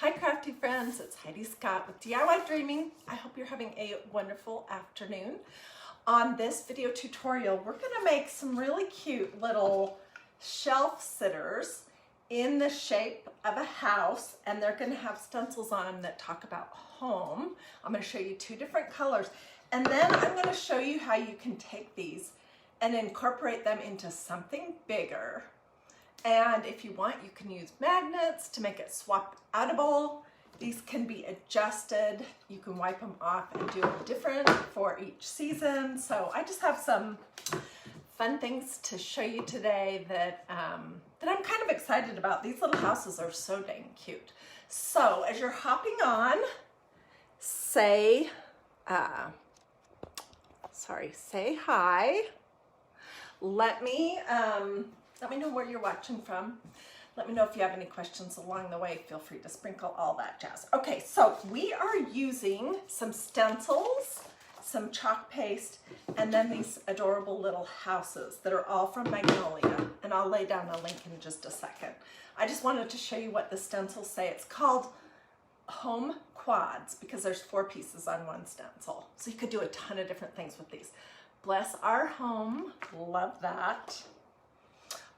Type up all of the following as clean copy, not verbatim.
Hi crafty friends, it's Hiedi Scott with DIY I hope you're having a wonderful afternoon. On this video tutorial, we're gonna make some really cute little shelf sitters in the shape of a house, and they're gonna have stencils on them that talk about home. I'm gonna show you two different colors, and then I'm gonna show you how you can take these and incorporate them into something bigger. And if you want, you can use magnets to make it swap outable. These can be adjusted. You can wipe them off and do it different for each season. So I just have some fun things to show you today that I'm kind of excited about. These little houses are so dang cute. So as you're hopping on, say hi. Let me know where you're watching from. Let me know if you have any questions along the way. Feel free to sprinkle all that jazz. Okay, so we are using some stencils, some chalk paste, and then these adorable little houses that are all from Magnolia. And I'll lay down a link in just a second. I just wanted to show you what the stencils say. It's called Home Quads because there's 4 pieces on one stencil. So you could do a ton of different things with these. Bless our home. Love that.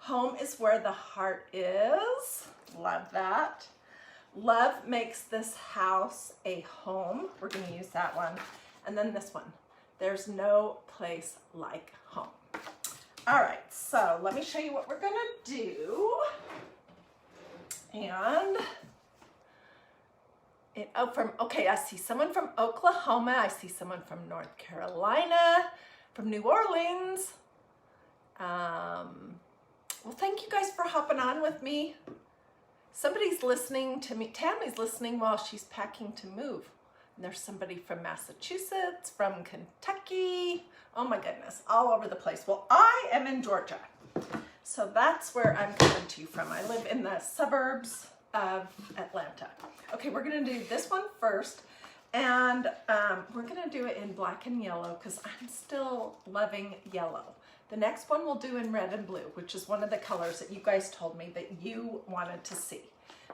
Home is where the heart is. Love that. Love makes this house a home. We're going to use that one. And then this one. There's no place like home. All right, so let me show you what we're going to do. And I see someone from Oklahoma. I see someone from North Carolina, from New Orleans. Well, thank you guys for hopping on with me. Somebody's listening to me. Tammy's listening while she's packing to move. And there's somebody from Massachusetts, from Kentucky. Oh my goodness, all over the place. Well, I am in Georgia. So that's where I'm coming to you from. I live in the suburbs of Atlanta. Okay, we're gonna do this one first. And we're gonna do it in black and yellow because I'm still loving yellow. The next one we'll do in red and blue, which is one of the colors that you guys told me that you wanted to see.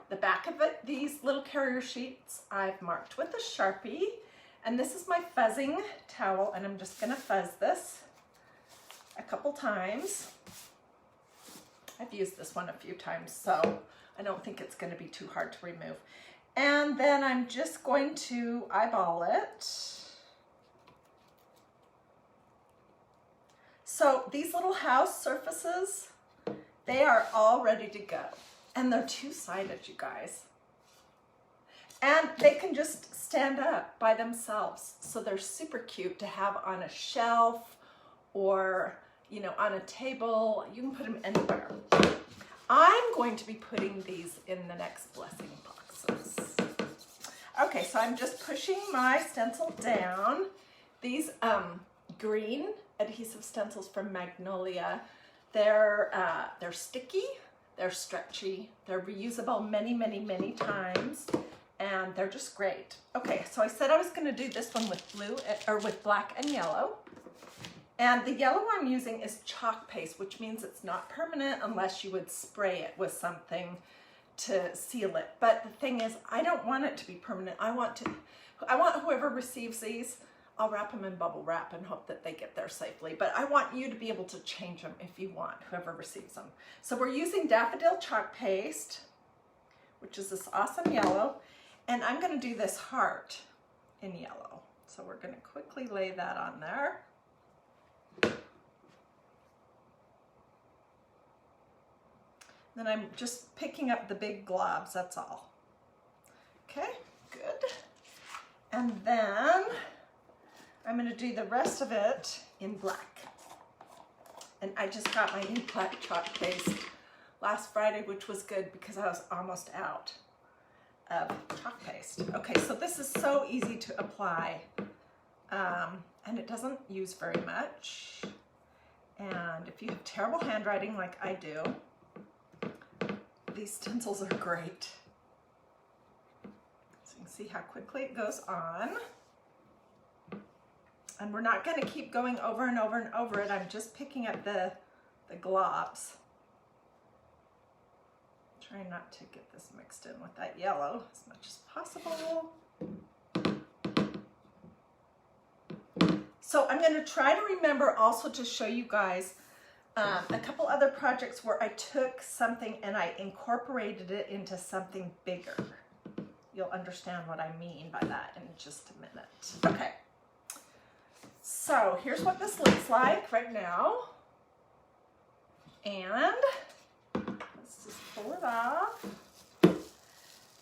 The back of it, these little carrier sheets, I've marked with a Sharpie. And this is my fuzzing towel, and I'm just gonna fuzz this a couple times. I've used this one a few times, so I don't think it's gonna be too hard to remove. And then I'm just going to eyeball it. So these little house surfaces, they are all ready to go. And they're two-sided, you guys. And they can just stand up by themselves. So they're super cute to have on a shelf or, you know, on a table. You can put them anywhere. I'm going to be putting these in the next blessing boxes. Okay, so I'm just pushing my stencil down. These green adhesive stencils from Magnolia, they're sticky, they're stretchy, they're reusable many, many, many times, and they're just great. Okay, so I said I was going to do this one with blue or with black and yellow, and the yellow I'm using is chalk paste, which means it's not permanent unless you would spray it with something to seal it. But the thing is, I don't want it to be permanent. I want whoever receives these, I'll wrap them in bubble wrap and hope that they get there safely. But I want you to be able to change them if you want, whoever receives them. So we're using daffodil chalk paste, which is this awesome yellow. And I'm gonna do this heart in yellow. So we're gonna quickly lay that on there. Then I'm just picking up the big globs, that's all. Okay, good. And then I'm going to do the rest of it in black. And I just got my new black chalk paste last Friday, which was good because I was almost out of chalk paste. Okay, so this is so easy to apply, and it doesn't use very much. And if you have terrible handwriting like I do, these stencils are great. So you can see how quickly it goes on. And we're not going to keep going over and over and over it. I'm just picking up the globs. Try not to get this mixed in with that yellow as much as possible. So I'm going to try to remember also to show you guys a couple other projects where I took something and I incorporated it into something bigger. You'll understand what I mean by that in just a minute. Okay, so here's what this looks like right now. And let's just pull it off.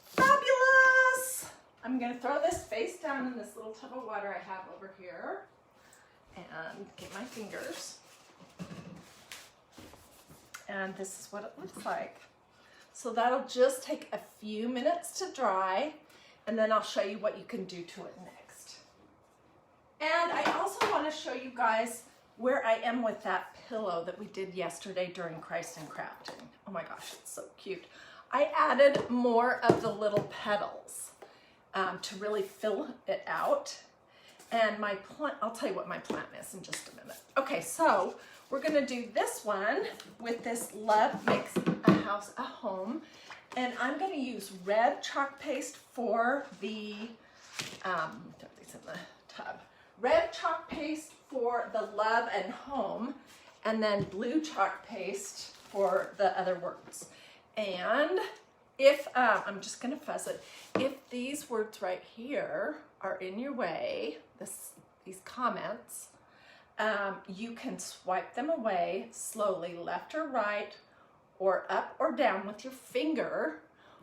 Fabulous! I'm going to throw this face down in this little tub of water I have over here and get my fingers. And this is what it looks like. So that'll just take a few minutes to dry, and then I'll show you what you can do to it next. And I also want to show you guys where I am with that pillow that we did yesterday during Christ and Crafting. Oh my gosh, it's so cute. I added more of the little petals to really fill it out. And my plant, I'll tell you what my plant is in just a minute. Okay, so we're gonna do this one with this Love Makes a House a Home. And I'm gonna use red chalk paste for the, throw these in the tub. Red chalk paste for the Love and Home, and then blue chalk paste for the other words. And if, I'm just gonna fuzz it, if these words right here are in your way, these comments, you can swipe them away slowly, left or right, or up or down with your finger,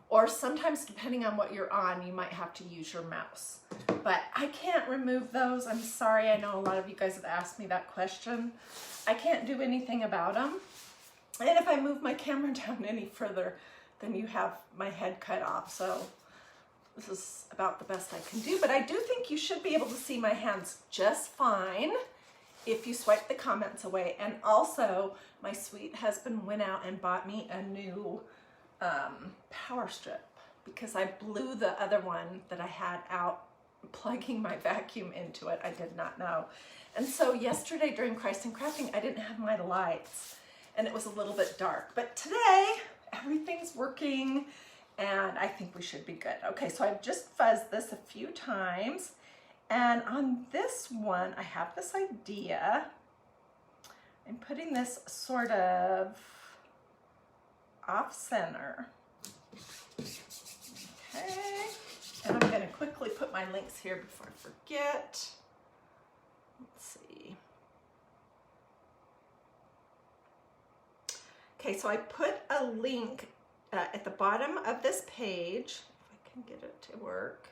or sometimes depending on what you're on, you might have to use your mouse. But I can't remove those. I'm sorry, I know a lot of you guys have asked me that question. I can't do anything about them. And if I move my camera down any further, then you have my head cut off. So this is about the best I can do, but I do think you should be able to see my hands just fine if you swipe the comments away. And also, my sweet husband went out and bought me a new power strip because I blew the other one that I had out plugging my vacuum into it. I did not know. And so yesterday during Christ and Crafting, I didn't have my lights and it was a little bit dark. But today, everything's working and I think we should be good. Okay, so I've just fuzzed this a few times. And on this one, I have this idea. I'm putting this sort of off center. Okay, and I'm gonna quickly put my links here before I forget. Let's see. Okay, so I put a link at the bottom of this page, if I can get it to work.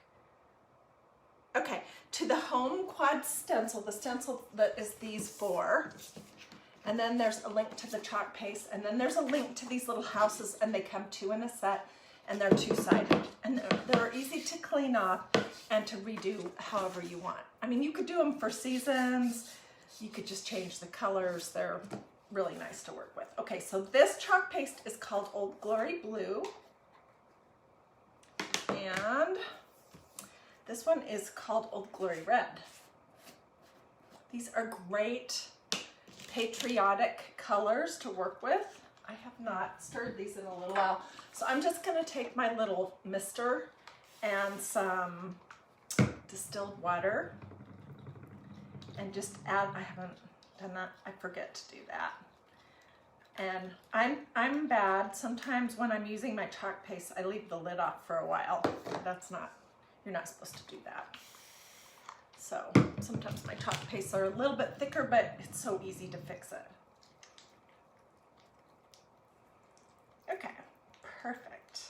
Okay, to the home quad stencil, the stencil that is these four. And then there's a link to the chalk paste, and then there's a link to these little houses, and they come two in a set, and they're two-sided. And they're easy to clean off and to redo however you want. I mean, you could do them for seasons. You could just change the colors. They're really nice to work with. Okay, so this chalk paste is called Old Glory Blue. And this one is called Old Glory Red. These are great patriotic colors to work with. I have not stirred these in a little while. So I'm just gonna take my little mister and some distilled water and just add, I haven't done that, I forget to do that. And I'm bad. Sometimes when I'm using my chalk paste, I leave the lid off for a while. That's not, you're not supposed to do that. So sometimes my chalk pastes are a little bit thicker, but it's so easy to fix it. Okay, perfect.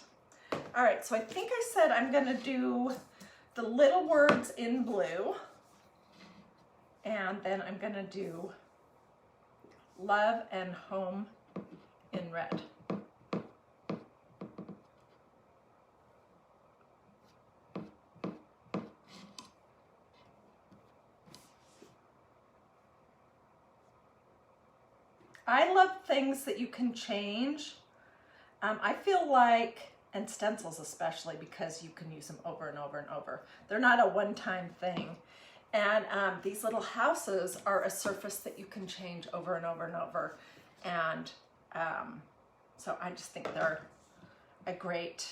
All right, so I think I said I'm gonna do the little words in blue, and then I'm gonna do Love and Home in red. I love things that you can change. I feel like, and stencils especially, because you can use them over and over and over. They're not a one-time thing. And these little houses are a surface that you can change over and over and over. And so I just think they're a great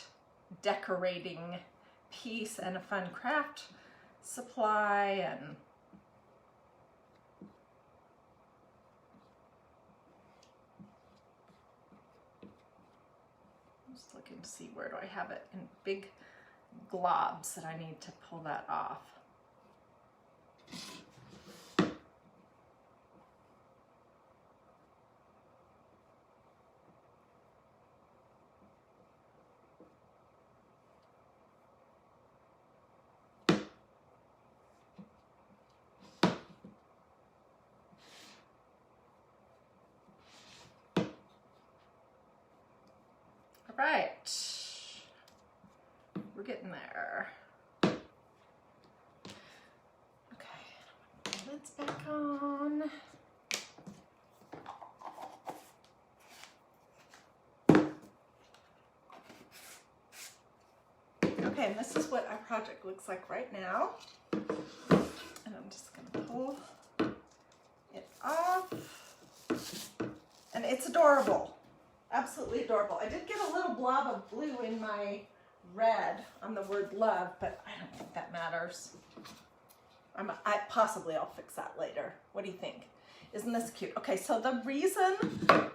decorating piece and a fun craft supply. And I'm just looking to see, where do I have it in big globs that I need to pull that off. All right, we're getting there. Okay, lids back on. Okay, and this is what our project looks like right now. And I'm just gonna pull it off. And it's adorable. Absolutely adorable. I did get a little blob of blue in my red on the word love, but I don't think that matters. Possibly I'll fix that later. What do you think? Isn't this cute? Okay, so the reason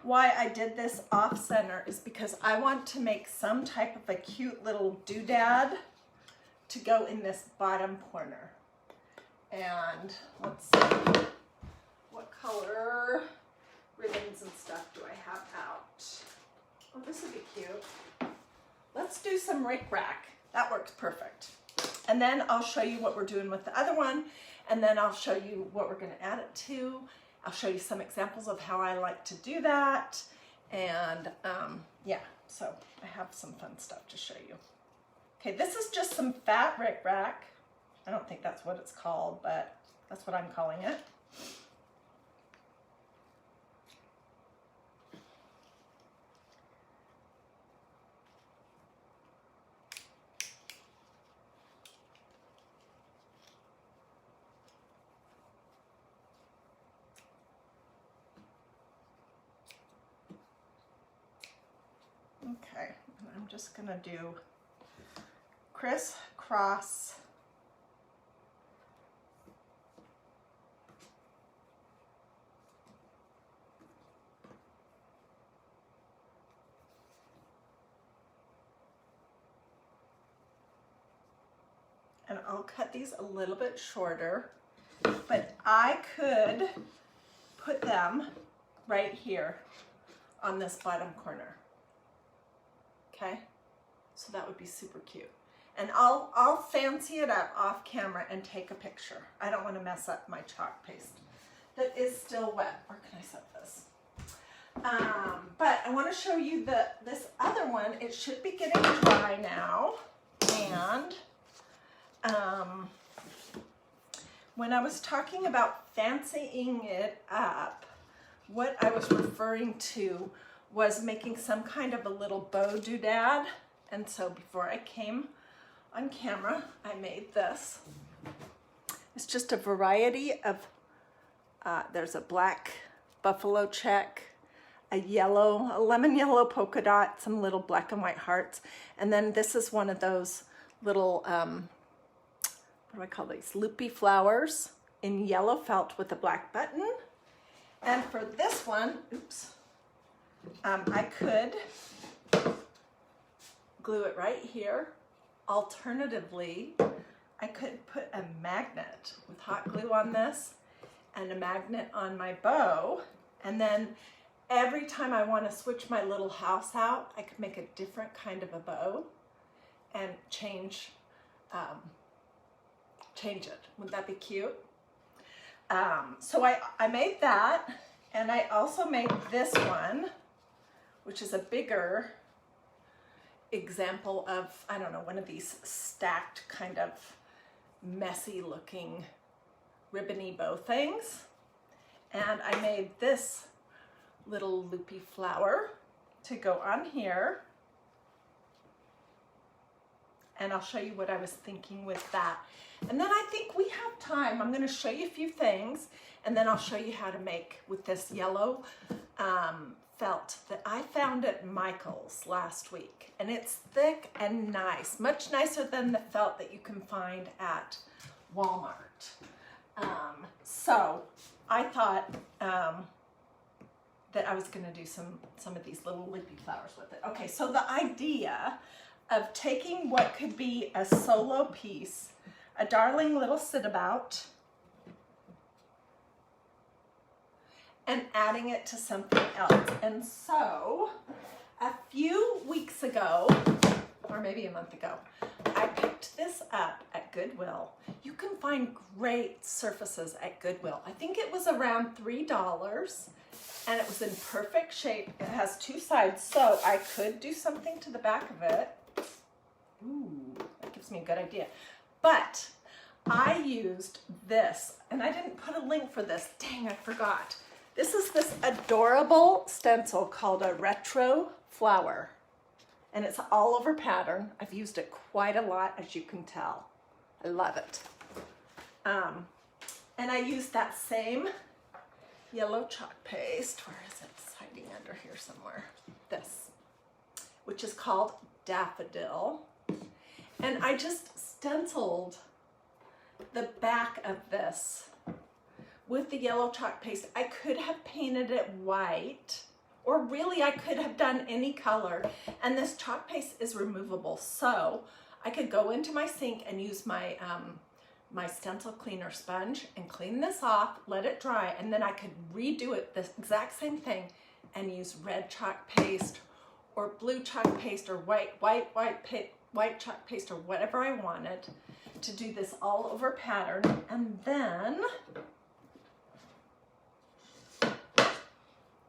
why I did this off center is because I want to make some type of a cute little doodad to go in this bottom corner. And let's see, what color ribbons and stuff do I have out? Oh, this would be cute. Let's do some rickrack. That works perfect. And then I'll show you what we're doing with the other one, and then I'll show you what we're going to add it to. I'll show you some examples of how I like to do that. And yeah, so I have some fun stuff to show you. Okay, this is just some fat rickrack. I don't think that's what it's called, but that's what I'm calling it. Okay, and I'm just gonna do crisscross and I'll cut these a little bit shorter, but I could put them right here on this bottom corner. Okay, so that would be super cute. And I'll fancy it up off camera and take a picture. I don't want to mess up my chalk paste that is still wet. Where can I set this? But I want to show you this other one. It should be getting dry now. And when I was talking about fancying it up, what I was referring to was making some kind of a little bow doodad. And so before I came on camera, I made this. It's just a variety of, there's a black buffalo check, a lemon yellow polka dot, some little black and white hearts. And then this is one of those little, what do I call these? Loopy flowers in yellow felt with a black button. And for this one, oops, I could glue it right here. Alternatively, I could put a magnet with hot glue on this and a magnet on my bow. And then every time I want to switch my little house out, I could make a different kind of a bow and change it. Would that be cute? So I made that, and I also made this one, which is a bigger example of, I don't know, one of these stacked kind of messy looking ribbony bow things. And I made this little loopy flower to go on here. And I'll show you what I was thinking with that. And then I think we have time. I'm going to show you a few things, and then I'll show you how to make with this yellow felt that I found at Michael's last week, and it's thick and nice, much nicer than the felt that you can find at Walmart. So I thought that I was going to do some of these little loopy flowers with it. Okay, so the idea of taking what could be a solo piece, a darling little sit-about, and adding it to something else. And so a few weeks ago, or maybe a month ago, I picked this up at Goodwill. You can find great surfaces at Goodwill. I think it was around $3, and it was in perfect shape. It has two sides, so I could do something to the back of it. Ooh, that gives me a good idea. But I used this, and I didn't put a link for this. Dang, I forgot. This is this adorable stencil called a retro flower, and it's all over pattern. I've used it quite a lot, as you can tell. I love it. And I used that same yellow chalk paste. Where is it? It's hiding under here somewhere. This, which is called Daffodil. And I just stenciled the back of this with the yellow chalk paste. I could have painted it white, or really I could have done any color. And this chalk paste is removable, so I could go into my sink and use my my stencil cleaner sponge and clean this off, let it dry, and then I could redo it the exact same thing and use red chalk paste or blue chalk paste or white chalk paste or whatever I wanted to do this all over pattern. And then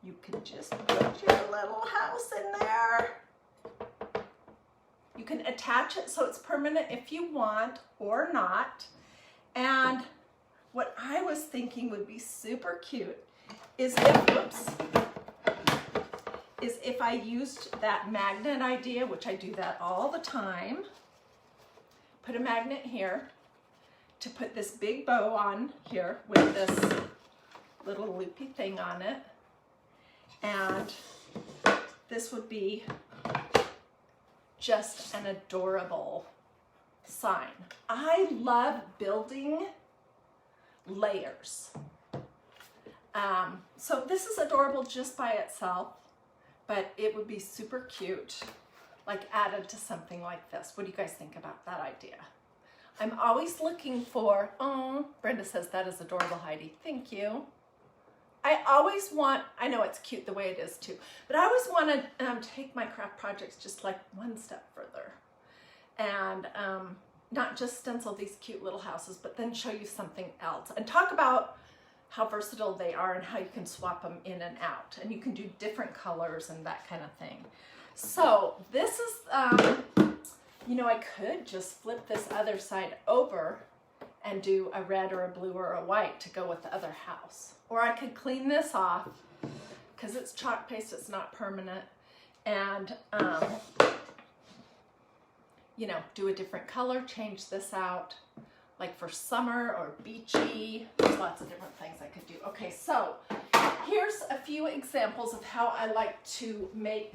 you can just put your little house in there. You can attach it so it's permanent if you want or not. And what I was thinking would be super cute is if I used that magnet idea, which I do that all the time. Put a magnet here to put this big bow on here with this little loopy thing on it. And this would be just an adorable sign. I love building layers. So this is adorable just by itself, but it would be super cute, like added to something like this. What do you guys think about that idea? I'm always looking for, oh, Brenda says that is adorable, Heidi. Thank you. I always want, I know it's cute the way it is too, but I always want to take my craft projects just like one step further. And not just stencil these cute little houses, but then show you something else and talk about how versatile they are and how you can swap them in and out. And you can do different colors and that kind of thing. So this is, you know, I could just flip this other side over and do a red or a blue or a white to go with the other house. Or I could clean this off because it's chalk paste, it's not permanent, and you know, do a different color, change this out, like for summer or beachy. There's lots of different things I could do. Okay, so here's a few examples of how I like to make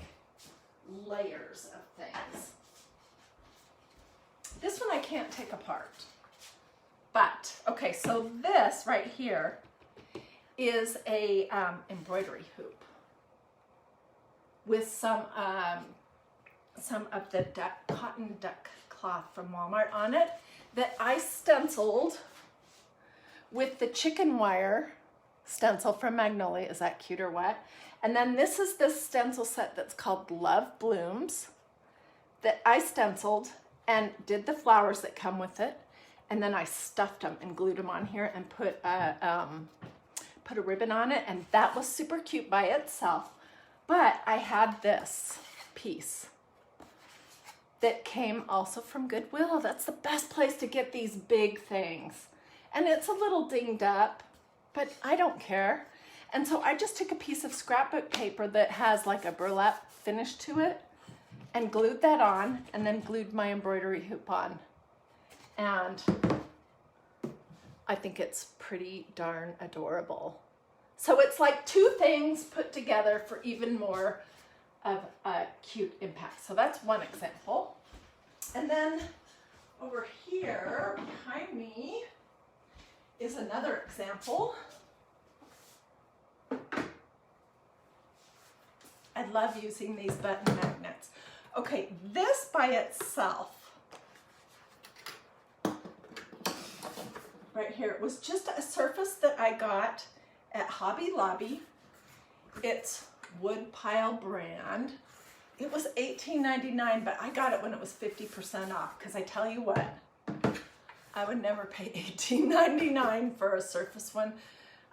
layers of things. This one I can't take apart. But, okay, so this right here is a embroidery hoop with some of the cotton duck cloth from Walmart on it that I stenciled with the chicken wire stencil from Magnolia. Is that cute or what? And then this is this stencil set that's called Love Blooms that I stenciled and did the flowers that come with it. And then I stuffed them and glued them on here and put a ribbon on it. And that was super cute by itself. But I had this piece that came also from Goodwill. That's the best place to get these big things. And it's a little dinged up, but I don't care. And so I just took a piece of scrapbook paper that has like a burlap finish to it and glued that on, and then glued my embroidery hoop on. And I think it's pretty darn adorable. So it's like two things put together for even more of a cute impact. So that's one example. And then over here behind me is another example. I love using these button magnets. Okay, this by itself, right here, it was just a surface that I got at Hobby Lobby. It's Woodpile brand. It was $18.99, but I got it when it was 50% off, because I tell you what, I would never pay $18.99 for a surface one.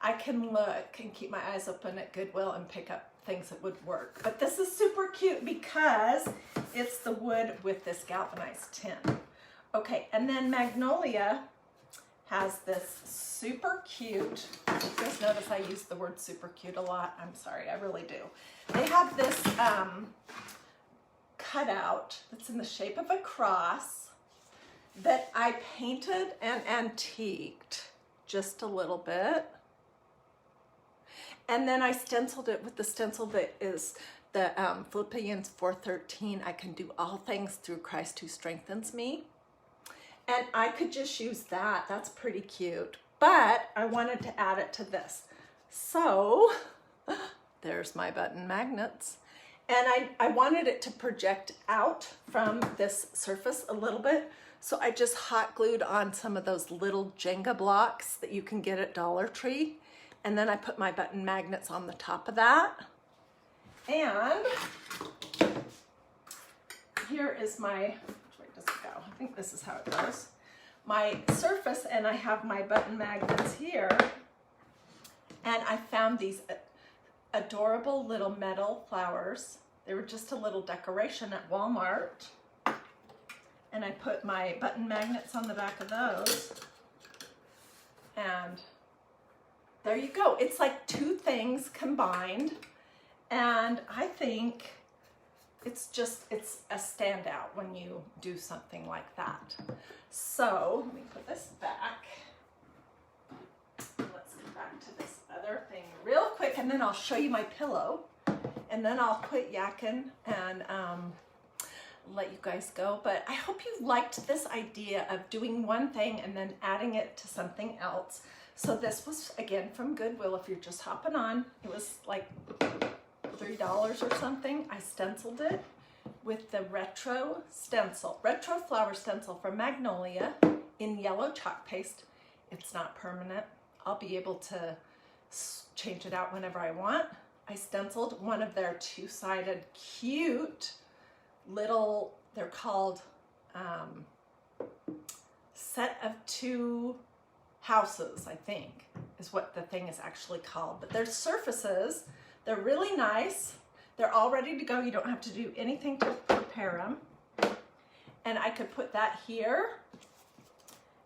I can look and keep my eyes open at Goodwill and pick up things that would work. But this is super cute because it's the wood with this galvanized tin. Okay, and then Magnolia has this super cute, you guys notice I use the word super cute a lot. I'm sorry, I really do. They have this cutout that's in the shape of a cross that I painted and antiqued just a little bit. And then I stenciled it with the stencil that is the Philippians 4:13. I can do all things through Christ who strengthens me. And I could just use that. That's pretty cute. But I wanted to add it to this. So there's my button magnets. And I wanted it to project out from this surface a little bit. So I just hot glued on some of those little Jenga blocks that you can get at Dollar Tree. And then I put my button magnets on the top of that. And here is my, which way does it go? I think this is how it goes. My surface, and I have my button magnets here. And I found these adorable little metal flowers. They were just a little decoration at Walmart. And I put my button magnets on the back of those. And there you go. It's like two things combined. And I think it's a standout when you do something like that. So let me put this back. Let's get back to this other thing real quick, and then I'll show you my pillow. And then I'll quit yakking and let you guys go. But I hope you liked this idea of doing one thing and then adding it to something else. So this was, again, from Goodwill. If you're just hopping on, it was like $3 or something. I stenciled it with the retro flower stencil from Magnolia in yellow chalk paste. It's not permanent. I'll be able to change it out whenever I want. I stenciled one of their two-sided cute little, they're called set of two houses, I think, is what the thing is actually called. But they're surfaces. They're really nice. They're all ready to go. You don't have to do anything to prepare them. And I could put that here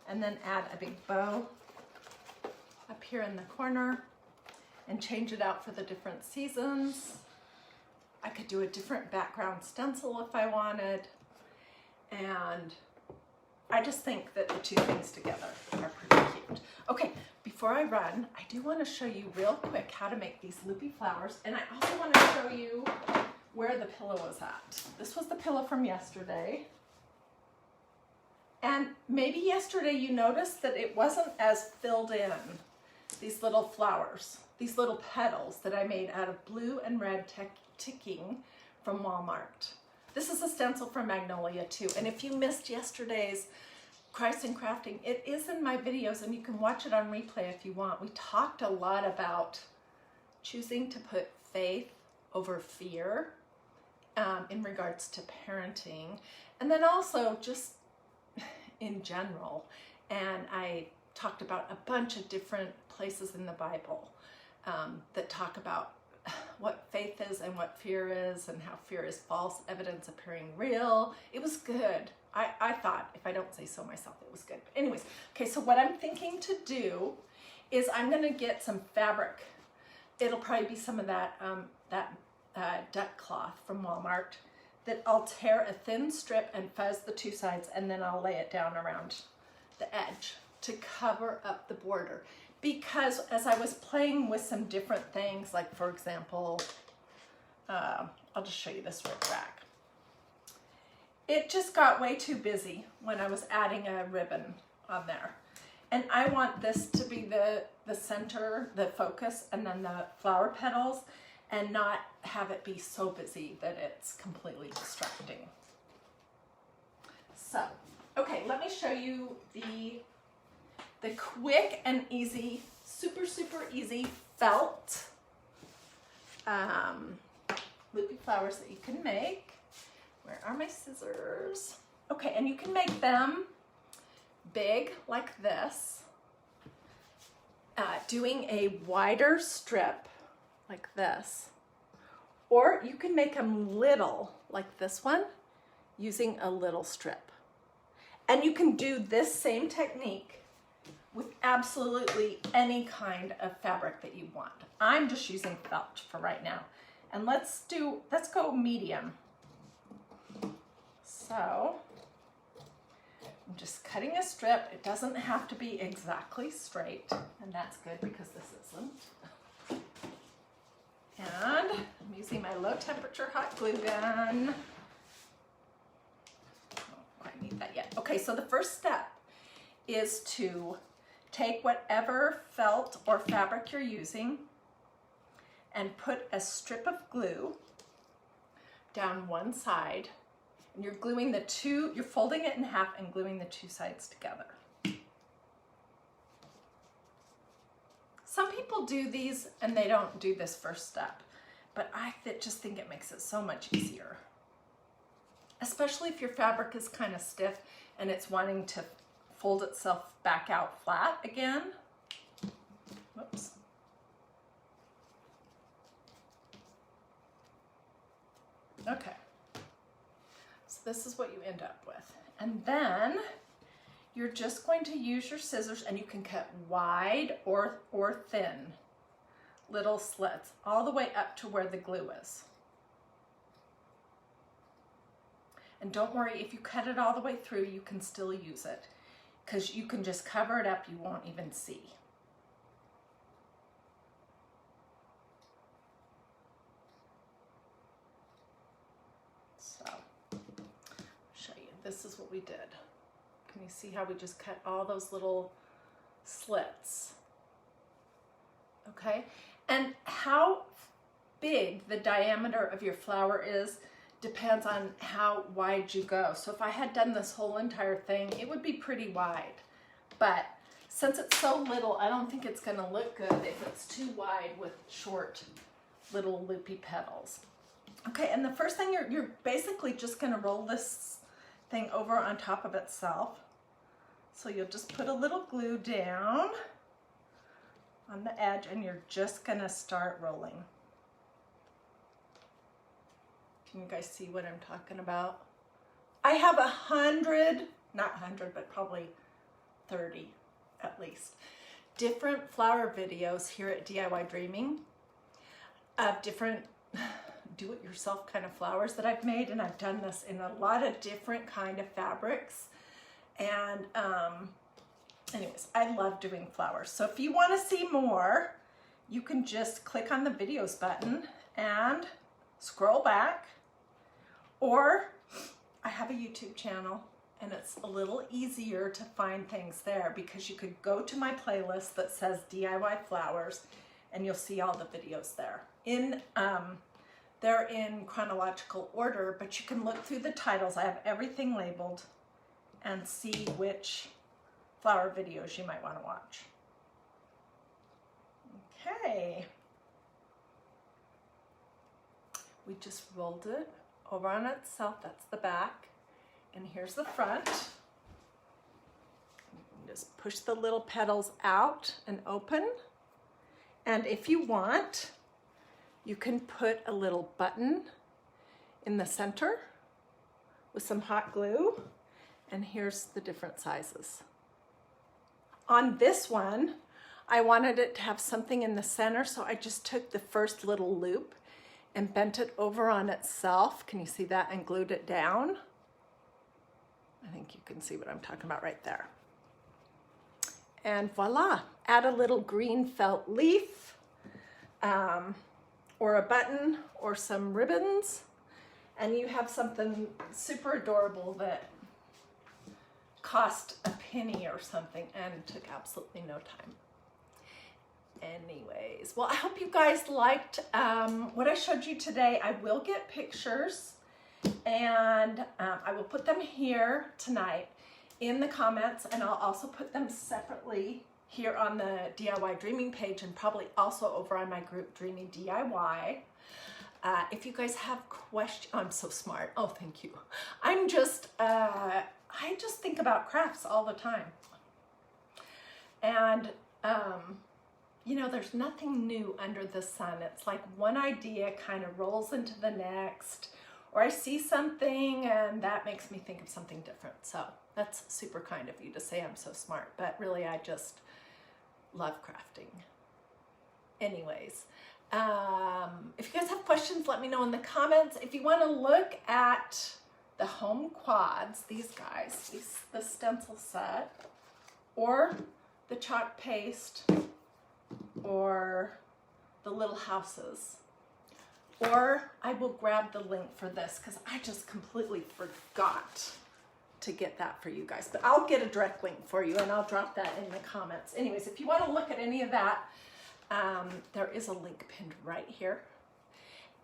and then add a big bow up here in the corner and change it out for the different seasons. I could do a different background stencil if I wanted. And I just think that the two things together are pretty cute. Okay, before I run, I do want to show you real quick how to make these loopy flowers. And I also want to show you where the pillow is at. This was the pillow from yesterday. And maybe yesterday you noticed that it wasn't as filled in, these little flowers, these little petals that I made out of blue and red ticking from Walmart. This is a stencil from Magnolia too. And if you missed yesterday's Christ and Crafting, it is in my videos and you can watch it on replay if you want. We talked a lot about choosing to put faith over fear in regards to parenting, and then also just in general. And I talked about a bunch of different places in the Bible that talk about what faith is and what fear is, and how fear is false evidence appearing real. It was good. I thought, if I don't say so myself, it was good. But anyways, okay, so what I'm thinking to do is I'm gonna get some fabric. It'll probably be some of that, duck cloth from Walmart that I'll tear a thin strip and fuzz the two sides, and then I'll lay it down around the edge to cover up the border. because as I was playing with some different things, like for example, I'll just show you this right back. It just got way too busy when I was adding a ribbon on there. And I want this to be the center, the focus, and then the flower petals, and not have it be so busy that it's completely distracting. So, okay, let me show you the quick and easy, super easy felt loopy flowers that you can make. Where are my scissors? Okay, and you can make them big like this, doing a wider strip like this, or you can make them little like this one using a little strip. And you can do this same technique with absolutely any kind of fabric that you want. I'm just using felt for right now. And let's go medium. So I'm just cutting a strip. It doesn't have to be exactly straight, and that's good because this isn't. And I'm using my low temperature hot glue gun. Oh, I need that yet. Okay, so the first step is to take whatever felt or fabric you're using and put a strip of glue down one side. And you're gluing you're folding it in half and gluing the two sides together. Some people do these and they don't do this first step, but I just think it makes it so much easier. Especially if your fabric is kind of stiff and it's wanting to fold itself back out flat again. Whoops. Okay. So this is what you end up with. And then you're just going to use your scissors, and you can cut wide or thin little slits all the way up to where the glue is. And don't worry, if you cut it all the way through, you can still use it, because you can just cover it up, you won't even see. So, I'll show you, this is what we did. Can you see how we just cut all those little slits? Okay, and how big the diameter of your flower is depends on how wide you go. So if I had done this whole entire thing, it would be pretty wide. But since it's so little, I don't think it's gonna look good if it's too wide with short little loopy petals. Okay, and the first thing, you're basically just gonna roll this thing over on top of itself. So you'll just put a little glue down on the edge, and you're just gonna start rolling. Can you guys see what I'm talking about? I have 100, not 100, but probably 30 at least, different flower videos here at DIYDreaming of different do-it-yourself kind of flowers that I've made, and I've done this in a lot of different kind of fabrics. And anyways, I love doing flowers. So if you want to see more, you can just click on the videos button and scroll back. Or I have a YouTube channel, and it's a little easier to find things there, because you could go to my playlist that says DIY flowers, and you'll see all the videos there. They're in chronological order, but you can look through the titles. I have everything labeled, and see which flower videos you might want to watch. Okay. We just rolled it over on itself. That's the back, and here's the front. Just push the little petals out and open, and if you want, you can put a little button in the center with some hot glue, and here's the different sizes. On this one, I wanted it to have something in the center, so I just took the first little loop and bent it over on itself. Can you see that? And glued it down. I think you can see what I'm talking about right there. And voila, add a little green felt leaf, or a button or some ribbons, and you have something super adorable that cost a penny or something and took absolutely no time. Anyways, well, I hope you guys liked what I showed you today. I will get pictures, and I will put them here tonight in the comments, and I'll also put them separately here on the DIY Dreaming page, and probably also over on my group Dreaming DIY. If you guys have questions, I'm so smart. Oh, thank you. I just think about crafts all the time. And, you know, there's nothing new under the sun. It's like one idea kind of rolls into the next, or I see something and that makes me think of something different. So that's super kind of you to say I'm so smart, but really I just love crafting. Anyways, if you guys have questions, let me know in the comments. If you want to look at the home quads, these guys, the stencil set, or the chalk paste, or the little houses, or I will grab the link for this because I just completely forgot to get that for you guys, but I'll get a direct link for you and I'll drop that in the comments. Anyways, if you want to look at any of that, there is a link pinned right here.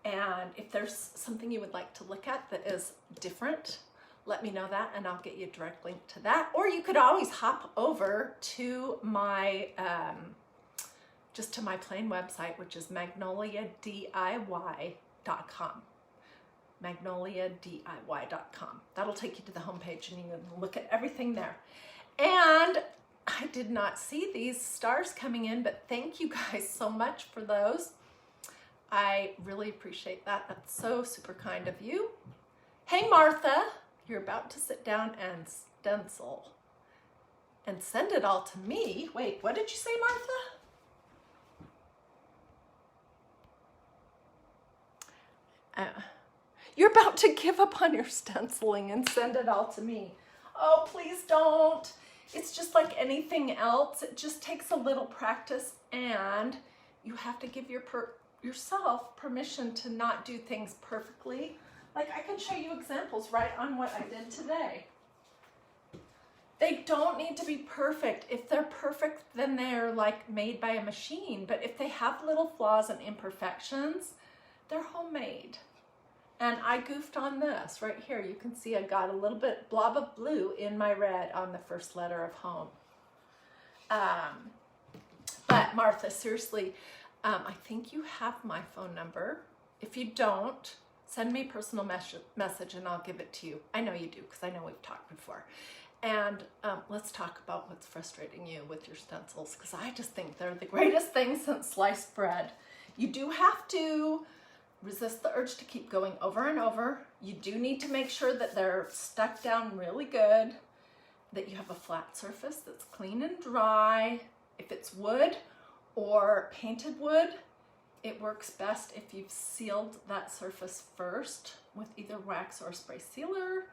And if there's something you would like to look at that is different, let me know that and I'll get you a direct link to that. Or you could always hop over to my, just to my plain website, which is magnoliadiy.com. magnoliadiy.com. That'll take you to the homepage and you can look at everything there. And I did not see these stars coming in, but thank you guys so much for those. I really appreciate that. That's so super kind of you. Hey, Martha, you're about to sit down and stencil and send it all to me. Wait, what did you say, Martha? You're about to give up on your stenciling and send it all to me. Oh, please don't. It's just like anything else. It just takes a little practice, and you have to give yourself permission to not do things perfectly. Like, I can show you examples right on what I did today. They don't need to be perfect. If they're perfect, then they're like made by a machine. But if they have little flaws and imperfections, they're homemade. And I goofed on this right here. You can see I got a little bit blob of blue in my red on the first letter of home. But Martha, seriously, I think you have my phone number. If you don't, send me a personal message and I'll give it to you. I know you do because I know we've talked before. And let's talk about what's frustrating you with your stencils, because I just think they're the greatest thing since sliced bread. You do have to resist the urge to keep going over and over. You do need to make sure that they're stuck down really good, that you have a flat surface that's clean and dry. If it's wood or painted wood, it works best if you've sealed that surface first with either wax or spray sealer.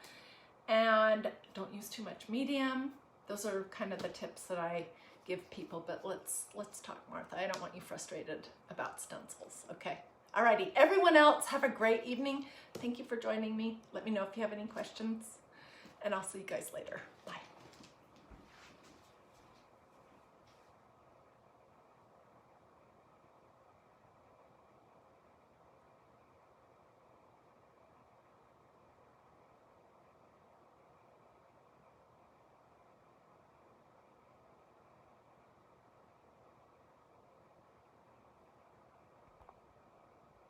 And don't use too much medium. Those are kind of the tips that I give people, but let's talk, Martha. I don't want you frustrated about stencils, okay? Alrighty, everyone else, have a great evening. Thank you for joining me. Let me know if you have any questions, and I'll see you guys later. Bye.